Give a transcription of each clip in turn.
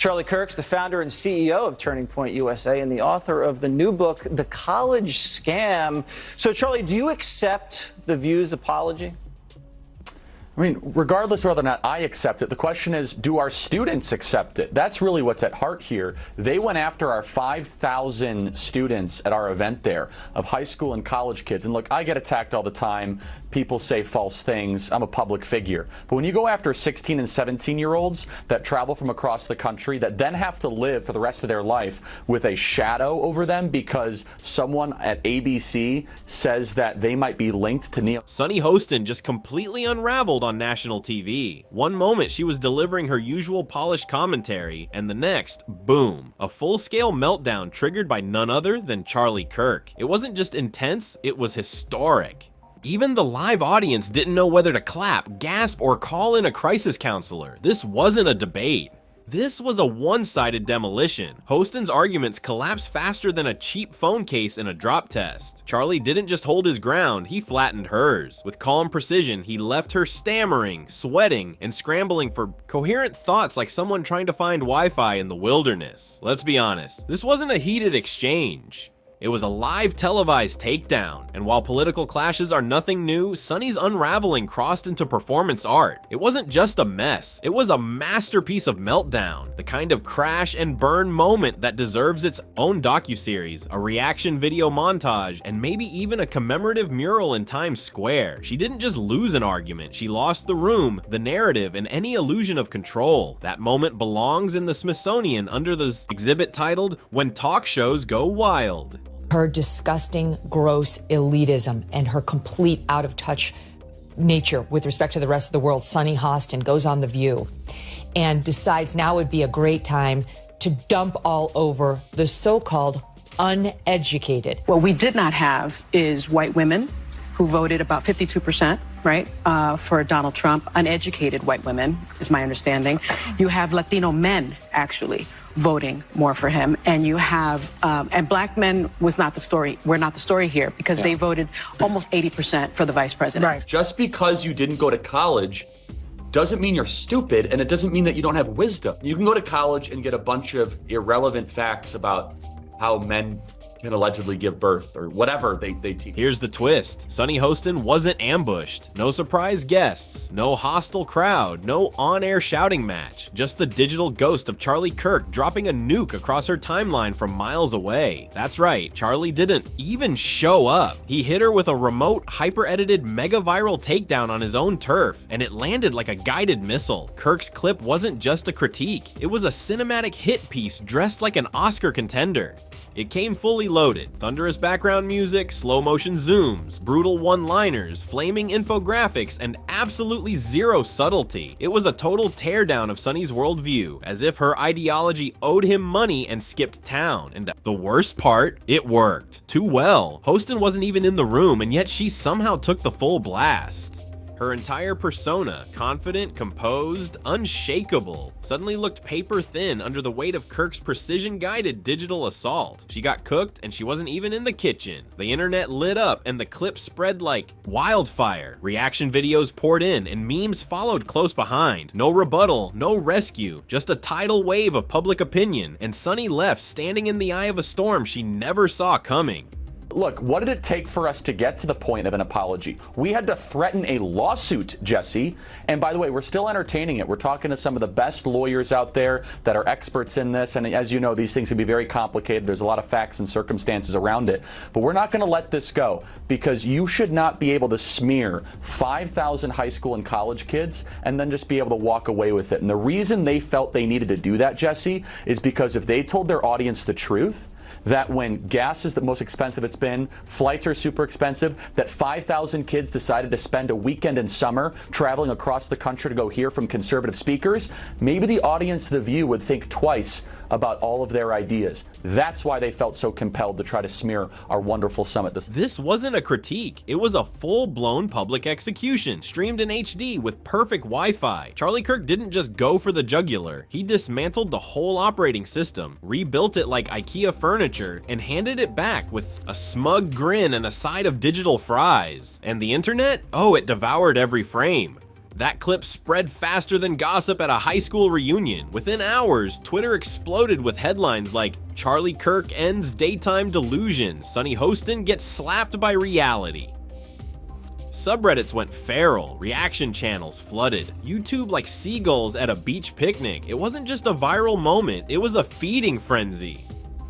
Charlie Kirk's the founder and CEO of Turning Point USA and the author of the new book, The College Scam. So, Charlie, do you accept the View's apology? I mean, regardless of whether or not I accept it, the question is, do our students accept it? That's really what's at heart here. They went after our 5,000 students at our event there of high school and college kids. And look, I get attacked all the time. People say false things. I'm a public figure. But when you go after 16 and 17-year-olds that travel from across the country that then have to live for the rest of their life with a shadow over them because someone at ABC says that they might be linked to neo. Sunny Hostin just completely unraveled on national TV. One moment she was delivering her usual polished commentary, and the next, boom, a full-scale meltdown triggered by none other than Charlie Kirk. It wasn't just intense, it was historic. Even the live audience didn't know whether to clap, gasp, or call in a crisis counselor. This wasn't a debate. This was a one-sided demolition. Hostin's arguments collapsed faster than a cheap phone case in a drop test. Charlie didn't just hold his ground, he flattened hers. With calm precision, he left her stammering, sweating, and scrambling for coherent thoughts like someone trying to find Wi-Fi in the wilderness. Let's be honest, this wasn't a heated exchange. It was a live televised takedown, and while political clashes are nothing new, Sunny's unraveling crossed into performance art. It wasn't just a mess, it was a masterpiece of meltdown, the kind of crash and burn moment that deserves its own docuseries, a reaction video montage, and maybe even a commemorative mural in Times Square. She didn't just lose an argument, she lost the room, the narrative, and any illusion of control. That moment belongs in the Smithsonian under the exhibit titled, "When Talk Shows Go Wild." Her disgusting, gross elitism and her complete out-of-touch nature with respect to the rest of the world. Sunny Hostin goes on The View and decides now would be a great time to dump all over the so-called uneducated. What we did not have is white women who voted about 52%, right, for Donald Trump. Uneducated white women, is my understanding. You have Latino men, actually, voting more for him, and you have and black men was not the story. We're not the story here because they voted almost 80% for the vice president. Right. Just because you didn't go to college doesn't mean you're stupid, and it doesn't mean that you don't have wisdom. You can go to college and get a bunch of irrelevant facts about how men can allegedly give birth or whatever they teach. Here's the twist. Sunny Hostin wasn't ambushed. No surprise guests. No hostile crowd. No on-air shouting match. Just the digital ghost of Charlie Kirk dropping a nuke across her timeline from miles away. That's right, Charlie didn't even show up. He hit her with a remote, hyper-edited, mega-viral takedown on his own turf, and it landed like a guided missile. Kirk's clip wasn't just a critique. It was a cinematic hit piece dressed like an Oscar contender. It came fully loaded. Thunderous background music, slow motion zooms, brutal one-liners, flaming infographics, and absolutely zero subtlety. It was a total teardown of Sunny's worldview, as if her ideology owed him money and skipped town. And the worst part, it worked. Too well. Hostin wasn't even in the room, and yet she somehow took the full blast. Her entire persona, confident, composed, unshakable, suddenly looked paper thin under the weight of Kirk's precision-guided digital assault. She got cooked, and she wasn't even in the kitchen. The internet lit up, and the clip spread like wildfire. Reaction videos poured in, and memes followed close behind. No rebuttal, no rescue, just a tidal wave of public opinion, and Sunny left standing in the eye of a storm she never saw coming. Look, what did it take for us to get to the point of an apology? We had to threaten a lawsuit, Jesse. And by the way, we're still entertaining it. We're talking to some of the best lawyers out there that are experts in this. And as you know, these things can be very complicated. There's a lot of facts and circumstances around it. But we're not going to let this go because you should not be able to smear 5,000 high school and college kids and then just be able to walk away with it. And the reason they felt they needed to do that, Jesse, is because if they told their audience the truth, that when gas is the most expensive it's been, flights are super expensive, that 5,000 kids decided to spend a weekend in summer traveling across the country to go hear from conservative speakers, maybe the audience to The View would think twice about all of their ideas. That's why they felt so compelled to try to smear our wonderful summit. This wasn't a critique. It was a full-blown public execution, streamed in HD with perfect Wi-Fi. Charlie Kirk didn't just go for the jugular. He dismantled the whole operating system, rebuilt it like IKEA furniture, and handed it back with a smug grin and a side of digital fries. And the internet? Oh, it devoured every frame. That clip spread faster than gossip at a high school reunion. Within hours, Twitter exploded with headlines like, "Charlie Kirk ends daytime delusion, Sunny Hostin gets slapped by reality." Subreddits went feral, reaction channels flooded, YouTube like seagulls at a beach picnic. It wasn't just a viral moment, it was a feeding frenzy.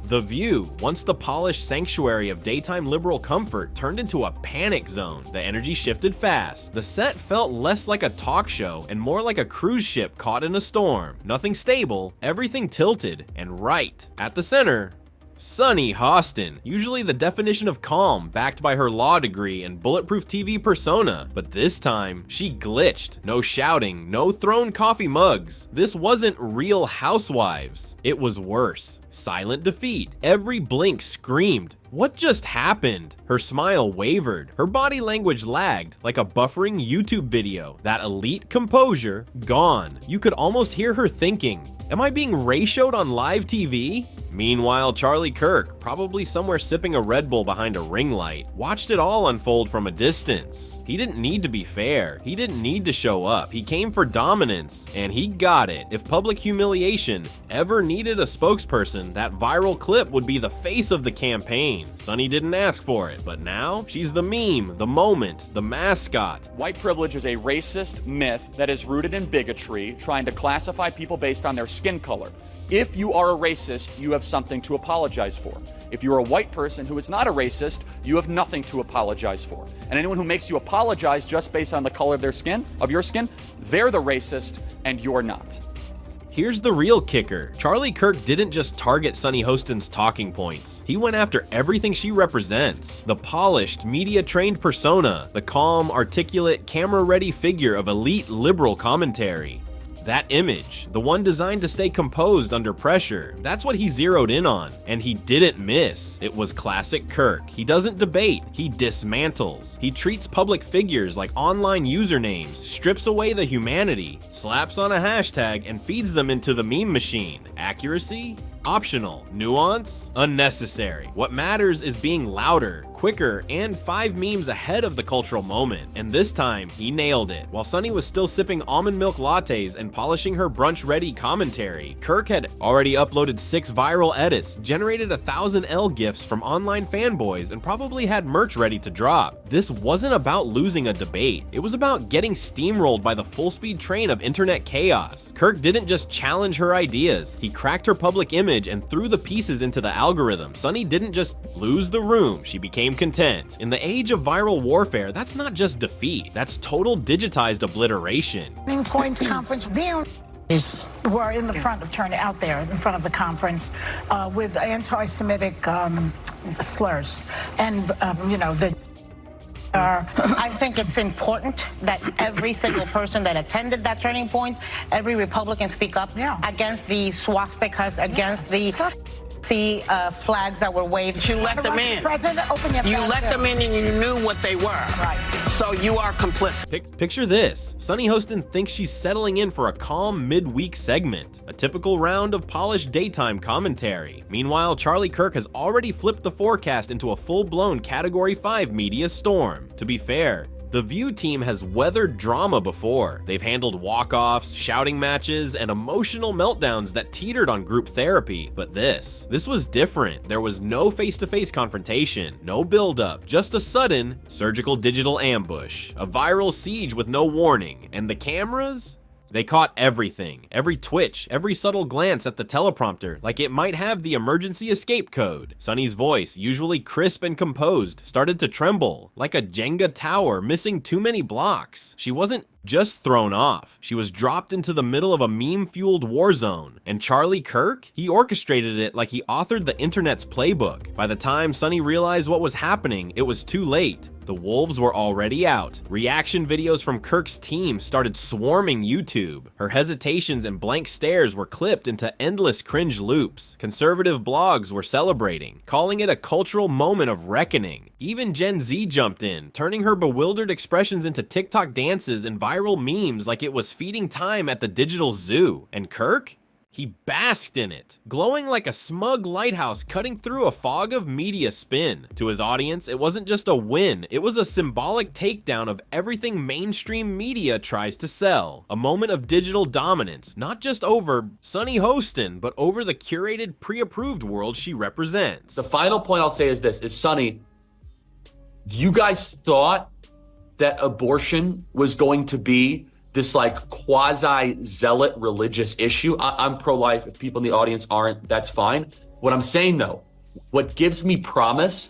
The View, once the polished sanctuary of daytime liberal comfort, turned into a panic zone. The energy shifted fast. The set felt less like a talk show and more like a cruise ship caught in a storm. Nothing stable, everything tilted, and right at the center, Sunny Hostin, usually the definition of calm, backed by her law degree and bulletproof TV persona, but this time, she glitched. No shouting, no thrown coffee mugs. This wasn't Real Housewives. It was worse. Silent defeat. Every blink screamed, "What just happened?" Her smile wavered. Her body language lagged, like a buffering YouTube video. That elite composure, gone. You could almost hear her thinking, "Am I being ratioed on live TV?" Meanwhile, Charlie Kirk, probably somewhere sipping a Red Bull behind a ring light, watched it all unfold from a distance. He didn't need to be fair. He didn't need to show up. He came for dominance, and he got it. If public humiliation ever needed a spokesperson, that viral clip would be the face of the campaign. Sunny didn't ask for it, but now she's the meme, the moment, the mascot. White privilege is a racist myth that is rooted in bigotry, trying to classify people based on their skin color. If you are a racist, you have something to apologize for. If you're a white person who is not a racist, you have nothing to apologize for. And anyone who makes you apologize just based on the color of their skin, they're the racist and you're not. Here's the real kicker. Charlie Kirk didn't just target Sunny Hostin's talking points. He went after everything she represents. The polished, media-trained persona, the calm, articulate, camera-ready figure of elite liberal commentary. That image, the one designed to stay composed under pressure, that's what he zeroed in on, and he didn't miss. It was classic Kirk. He doesn't debate, he dismantles. He treats public figures like online usernames, strips away the humanity, slaps on a hashtag, and feeds them into the meme machine. Accuracy? Optional. Nuance? Unnecessary. What matters is being louder, quicker, and 5 memes ahead of the cultural moment. And this time, he nailed it. While Sunny was still sipping almond milk lattes and polishing her brunch-ready commentary, Kirk had already uploaded 6 viral edits, generated 1,000 L gifs from online fanboys, and probably had merch ready to drop. This wasn't about losing a debate. It was about getting steamrolled by the full-speed train of internet chaos. Kirk didn't just challenge her ideas. He cracked her public image and threw the pieces into the algorithm. Sunny didn't just lose the room, she became content. In the age of viral warfare, that's not just defeat, that's total digitized obliteration. Point conference there were in the front of turn out there in front of the conference with anti-Semitic slurs, and I think it's important that every single person that attended that turning point, every Republican speak up against the swastikas, against the flags that were waved. You let them in. President, open your You let them in and you knew what they were. Right. So you are complicit. Picture this. Sunny Hostin thinks she's settling in for a calm midweek segment, a typical round of polished daytime commentary. Meanwhile, Charlie Kirk has already flipped the forecast into a full-blown Category 5 media storm. To be fair, the View team has weathered drama before. They've handled walk-offs, shouting matches, and emotional meltdowns that teetered on group therapy. But this was different. There was no face-to-face confrontation, no build-up, just a sudden, surgical digital ambush, a viral siege with no warning, and the cameras? They caught everything, every twitch, every subtle glance at the teleprompter, like it might have the emergency escape code. Sunny's voice, usually crisp and composed, started to tremble, like a Jenga tower missing too many blocks. She wasn't just thrown off. She was dropped into the middle of a meme-fueled war zone. And Charlie Kirk? He orchestrated it like he authored the internet's playbook. By the time Sunny realized what was happening, it was too late. The wolves were already out. Reaction videos from Kirk's team started swarming YouTube. Her hesitations and blank stares were clipped into endless cringe loops. Conservative blogs were celebrating, calling it a cultural moment of reckoning. Even Gen Z jumped in, turning her bewildered expressions into TikTok dances and viral memes like it was feeding time at the digital zoo. And Kirk? He basked in it, glowing like a smug lighthouse cutting through a fog of media spin. To his audience, it wasn't just a win, it was a symbolic takedown of everything mainstream media tries to sell. A moment of digital dominance, not just over Sunny Hostin, but over the curated, pre-approved world she represents. The final point I'll say is this, is Sunny, you guys thought that abortion was going to be this like quasi-zealot religious issue. I'm pro-life. If people in the audience aren't, that's fine. What I'm saying though, what gives me promise,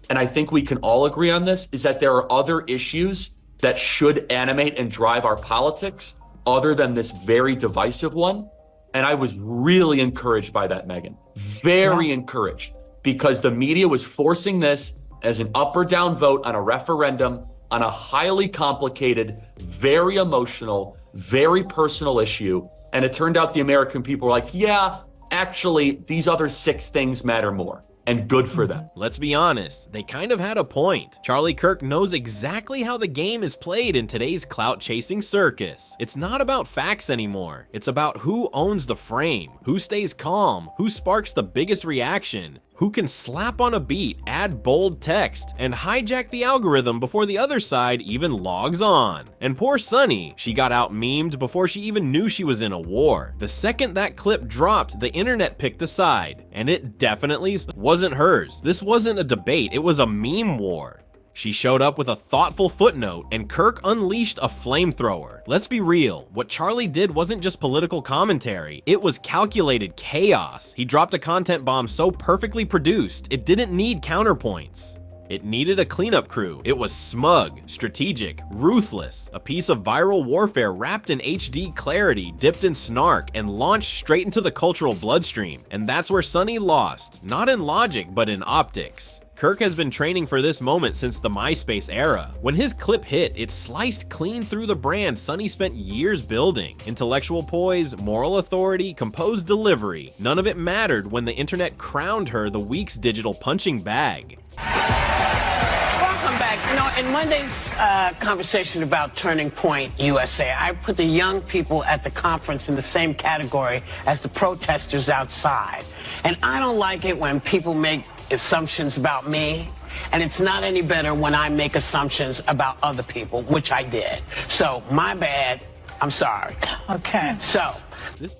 and I think we can all agree on this, is that there are other issues that should animate and drive our politics other than this very divisive one. And I was really encouraged by that, Megan. Very encouraged, because the media was forcing this as an up or down vote on a referendum on a highly complicated, very emotional, very personal issue. And it turned out the American people were like, yeah, actually, these other 6 things matter more. And good for them. Let's be honest, they kind of had a point. Charlie Kirk knows exactly how the game is played in today's clout-chasing circus. It's not about facts anymore. It's about who owns the frame, who stays calm, who sparks the biggest reaction, who can slap on a beat, add bold text, and hijack the algorithm before the other side even logs on. And poor Sunny, she got out-memed before she even knew she was in a war. The second that clip dropped, the internet picked a side, and it definitely wasn't hers. This wasn't a debate, it was a meme war. She showed up with a thoughtful footnote, and Kirk unleashed a flamethrower. Let's be real, what Charlie did wasn't just political commentary, it was calculated chaos. He dropped a content bomb so perfectly produced, it didn't need counterpoints. It needed a cleanup crew. It was smug, strategic, ruthless, a piece of viral warfare wrapped in HD clarity, dipped in snark, and launched straight into the cultural bloodstream. And that's where Sunny lost, not in logic, but in optics. Kirk has been training for this moment since the MySpace era. When his clip hit, it sliced clean through the brand Sunny spent years building. Intellectual poise, moral authority, composed delivery. None of it mattered when the internet crowned her the week's digital punching bag. Welcome back. You know, in Monday's conversation about Turning Point USA, I put the young people at the conference in the same category as the protesters outside. And I don't like it when people make assumptions about me, and it's not any better when I make assumptions about other people, which I did. So, my bad. I'm sorry. Okay. So,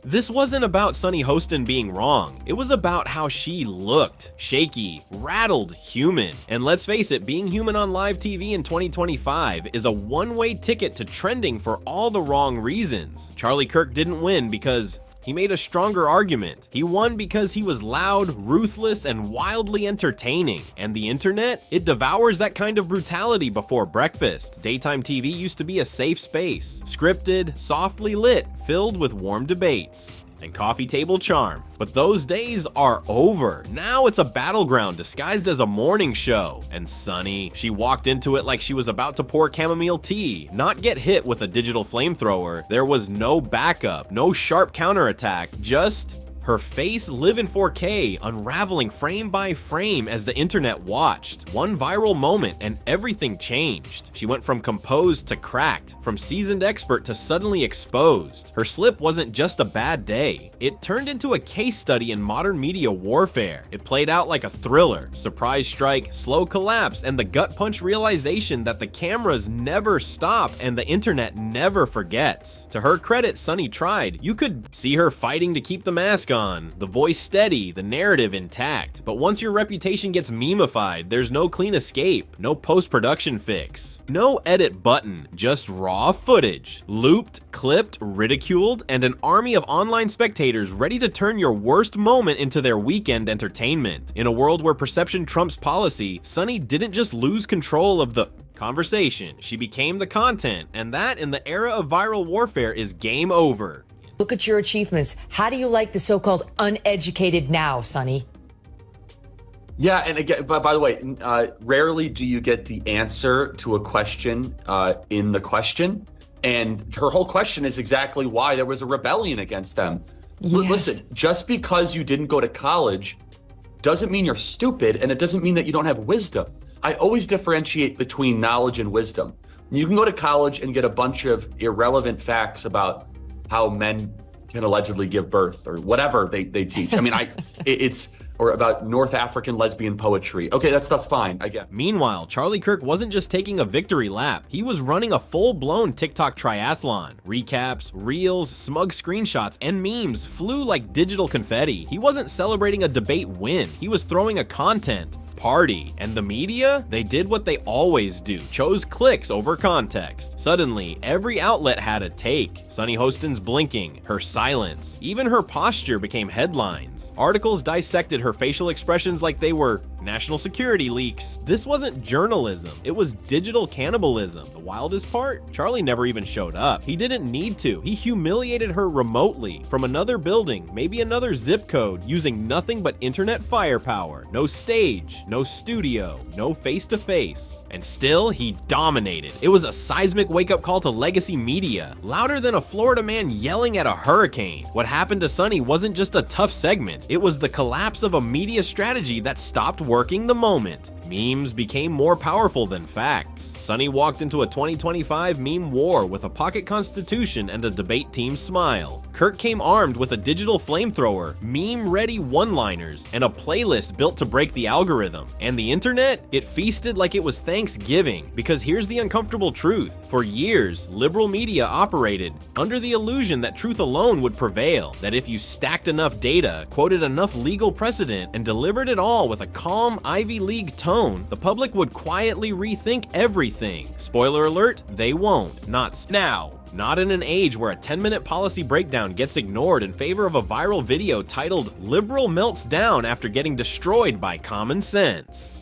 This wasn't about Sunny Hostin being wrong. It was about how she looked. Shaky, rattled, human. And let's face it, being human on live TV in 2025 is a one-way ticket to trending for all the wrong reasons. Charlie Kirk didn't win because he made a stronger argument. He won because he was loud, ruthless, and wildly entertaining. And the internet? It devours that kind of brutality before breakfast. Daytime TV used to be a safe space. Scripted, softly lit, filled with warm debates and coffee table charm. But those days are over. Now it's a battleground disguised as a morning show. And Sunny, she walked into it like she was about to pour chamomile tea, not get hit with a digital flamethrower. There was no backup, no sharp counterattack, just her face live in 4K, unraveling frame by frame as the internet watched. One viral moment and everything changed. She went from composed to cracked, from seasoned expert to suddenly exposed. Her slip wasn't just a bad day. It turned into a case study in modern media warfare. It played out like a thriller. Surprise strike, slow collapse, and the gut punch realization that the cameras never stop and the internet never forgets. To her credit, Sunny tried. You could see her fighting to keep the mask on, the voice steady, the narrative intact. But once your reputation gets memeified, there's no clean escape, no post-production fix, no edit button, just raw footage. Looped, clipped, ridiculed, and an army of online spectators ready to turn your worst moment into their weekend entertainment. In a world where perception trumps policy, Sunny didn't just lose control of the conversation, she became the content, and that in the era of viral warfare is game over. Look at your achievements. How do you like the so-called uneducated now, Sunny? Yeah, and again, by the way, rarely do you get the answer to a question in the question. And her whole question is exactly why there was a rebellion against them. Yes. Listen, just because you didn't go to college doesn't mean you're stupid, and it doesn't mean that you don't have wisdom. I always differentiate between knowledge and wisdom. You can go to college and get a bunch of irrelevant facts about how men can allegedly give birth, or whatever they teach. I mean, it's or about North African lesbian poetry. Okay, that's fine, I get. Meanwhile, Charlie Kirk wasn't just taking a victory lap, he was running a full-blown TikTok triathlon. Recaps, reels, smug screenshots, and memes flew like digital confetti. He wasn't celebrating a debate win, he was throwing a content party. And the media? They did what they always do, chose clicks over context. Suddenly, every outlet had a take. Sunny Hostin's blinking, her silence, even her posture became headlines. Articles dissected her facial expressions like they were national security leaks. This wasn't journalism, it was digital cannibalism. The wildest part? Charlie never even showed up. He didn't need to. He humiliated her remotely from another building, maybe another zip code, using nothing but internet firepower. No stage, no studio, no face-to-face. And still, he dominated. It was a seismic wake-up call to legacy media, louder than a Florida man yelling at a hurricane. What happened to Sunny wasn't just a tough segment, it was the collapse of a media strategy that stopped working the moment. Memes became more powerful than facts. Sunny walked into a 2025 meme war with a pocket constitution and a debate team smile. Kirk came armed with a digital flamethrower, meme-ready one-liners, and a playlist built to break the algorithm. And the internet? It feasted like it was Thanksgiving, because here's the uncomfortable truth. For years, liberal media operated under the illusion that truth alone would prevail, that if you stacked enough data, quoted enough legal precedent, and delivered it all with a calm Ivy League tone, the public would quietly rethink everything. Spoiler alert, they won't. Not now. Not in an age where a 10-minute policy breakdown gets ignored in favor of a viral video titled "Liberal Melts Down After Getting Destroyed by Common Sense."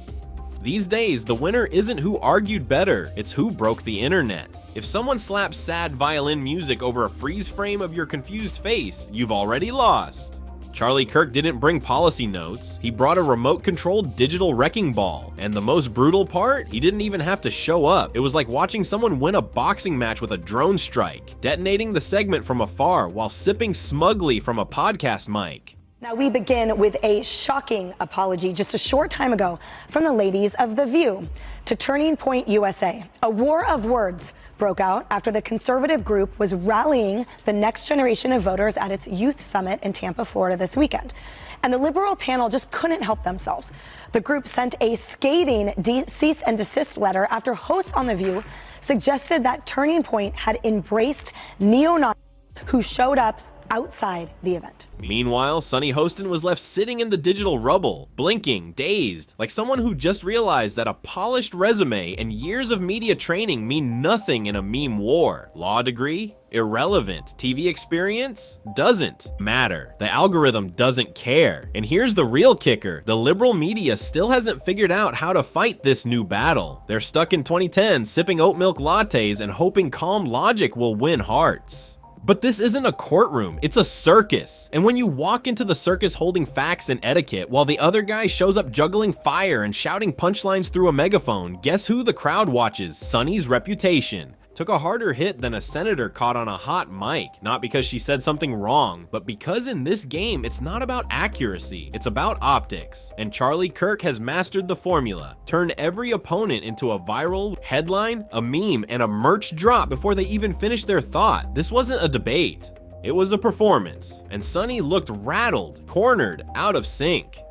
These days, the winner isn't who argued better, it's who broke the internet. If someone slaps sad violin music over a freeze frame of your confused face, you've already lost. Charlie Kirk didn't bring policy notes, he brought a remote-controlled digital wrecking ball. And the most brutal part? He didn't even have to show up. It was like watching someone win a boxing match with a drone strike, detonating the segment from afar while sipping smugly from a podcast mic. Now we begin with a shocking apology just a short time ago from the ladies of The View to Turning Point USA. A war of words broke out after the conservative group was rallying the next generation of voters at its youth summit in Tampa, Florida this weekend. And the liberal panel just couldn't help themselves. The group sent a scathing cease and desist letter after hosts on The View suggested that Turning Point had embraced neo-Nazis who showed up outside the event. Meanwhile, Sunny Hostin was left sitting in the digital rubble, blinking, dazed, like someone who just realized that a polished resume and years of media training mean nothing in a meme war. Law degree? Irrelevant. TV experience? Doesn't matter. The algorithm doesn't care. And here's the real kicker. The liberal media still hasn't figured out how to fight this new battle. They're stuck in 2010 sipping oat milk lattes and hoping calm logic will win hearts. But this isn't a courtroom, it's a circus. And when you walk into the circus holding facts and etiquette while the other guy shows up juggling fire and shouting punchlines through a megaphone, guess who the crowd watches? Sunny's reputation. Took a harder hit than a senator caught on a hot mic, not because she said something wrong, but because in this game, it's not about accuracy, it's about optics. And Charlie Kirk has mastered the formula, turned every opponent into a viral headline, a meme, and a merch drop before they even finished their thought. This wasn't a debate, it was a performance. And Sunny looked rattled, cornered, out of sync.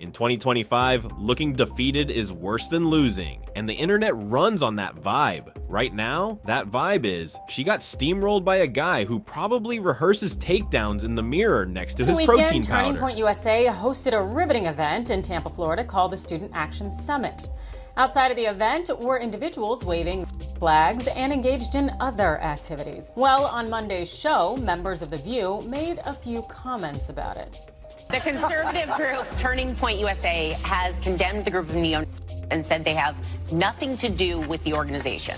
In 2025, looking defeated is worse than losing, and the internet runs on that vibe. Right now, that vibe is, she got steamrolled by a guy who probably rehearses takedowns in the mirror next to his protein powder. Turning Point USA hosted a riveting event in Tampa, Florida called the Student Action Summit. Outside of the event were individuals waving flags and engaged in other activities. Well, on Monday's show, members of The View made a few comments about it. The conservative group Turning Point USA has condemned the group of neo-Nazis and said they have nothing to do with the organization.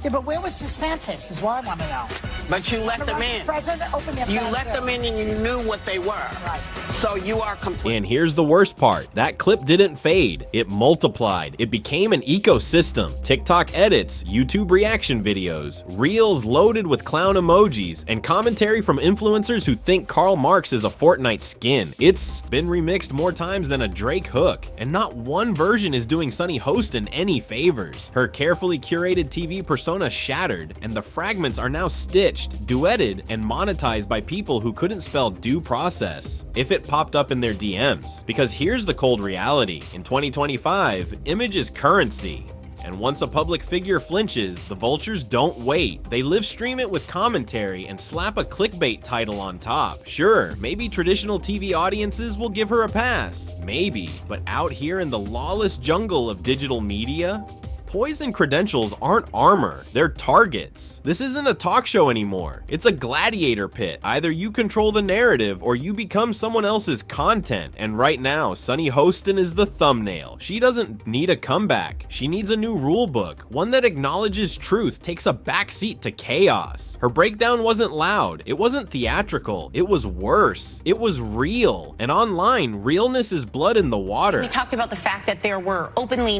Yeah, but where was DeSantis is what I want to know. But you let them in. President, open the You let them in and you knew what they were. Right. So you are complete. And here's the worst part. That clip didn't fade. It multiplied. It became an ecosystem. TikTok edits, YouTube reaction videos, reels loaded with clown emojis, and commentary from influencers who think Karl Marx is a Fortnite skin. It's been remixed more times than a Drake hook. And not one version is doing Sunny Hostin any favors. Her carefully curated TV persona persona shattered, and the fragments are now stitched, duetted, and monetized by people who couldn't spell due process if it popped up in their DMs. Because here's the cold reality: in 2025, image is currency. And once a public figure flinches, the vultures don't wait. They live stream it with commentary and slap a clickbait title on top. Sure, maybe traditional TV audiences will give her a pass. Maybe. But out here in the lawless jungle of digital media, poison credentials aren't armor, they're targets. This isn't a talk show anymore. It's a gladiator pit. Either you control the narrative or you become someone else's content. And right now, Sunny Hostin is the thumbnail. She doesn't need a comeback. She needs a new rule book, one that acknowledges truth, takes a backseat to chaos. Her breakdown wasn't loud, it wasn't theatrical, it was worse. It was real. And online, realness is blood in the water. We talked about the fact that there were openly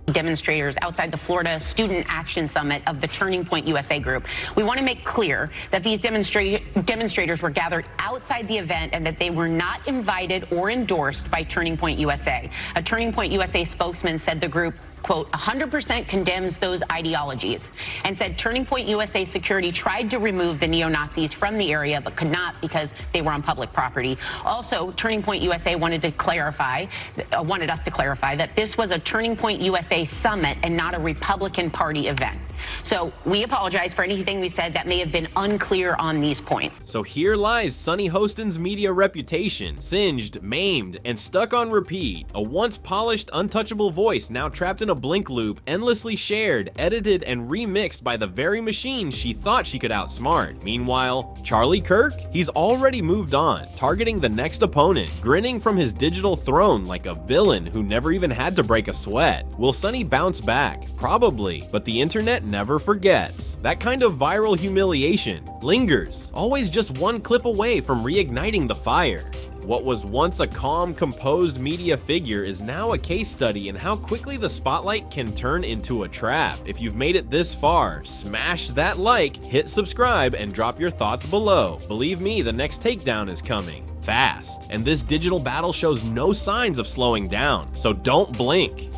demonstrators outside the Florida Student Action Summit of the Turning Point USA group. We want to make clear that these demonstrators were gathered outside the event and that they were not invited or endorsed by Turning Point USA. A Turning Point USA spokesman said the group, quote, 100% condemns those ideologies, and said Turning Point USA security tried to remove the neo-Nazis from the area but could not because they were on public property. Also, Turning Point USA wanted us to clarify that this was a Turning Point USA summit and not a Republican Party event. So we apologize for anything we said that may have been unclear on these points. So here lies Sunny Hostin's media reputation, singed, maimed, and stuck on repeat. A once polished, untouchable voice now trapped in a blink loop, endlessly shared, edited, and remixed by the very machine she thought she could outsmart. Meanwhile, Charlie Kirk? He's already moved on, targeting the next opponent, grinning from his digital throne like a villain who never even had to break a sweat. Will Sunny bounce back? Probably, but the internet never forgets. That kind of viral humiliation lingers, always just one clip away from reigniting the fire. What was once a calm, composed media figure is now a case study in how quickly the spotlight can turn into a trap. If you've made it this far, smash that like, hit subscribe, and drop your thoughts below. Believe me, the next takedown is coming fast, and this digital battle shows no signs of slowing down, so don't blink.